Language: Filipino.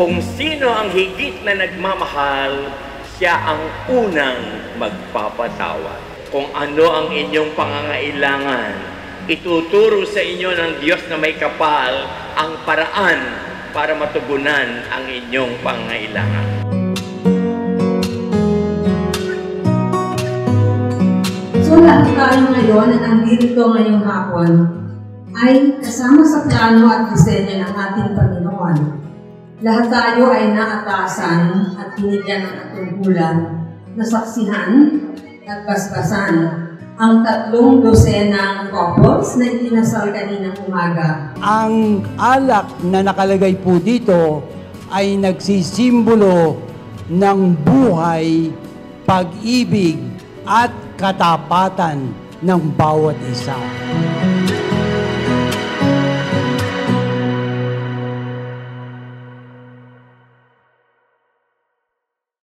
Kung sino ang higit na nagmamahal, siya ang unang magpapatawad. Kung ano ang inyong pangangailangan, ituturo sa inyo ng Diyos na may kapal ang paraan para matugunan ang inyong pangangailangan. So lahat tayo ngayon na nandito ngayong hapon ay kasama sa plano at disenyo ng ating Panginoon. Lahat tayo ay naatasan at binigyan ng atungkulan na saksihan at basbasan ang 3 dosenang couples na itinasal kaninang umaga. Ang alak na nakalagay po dito ay nagsisimbolo ng buhay, pag-ibig at katapatan ng bawat isa.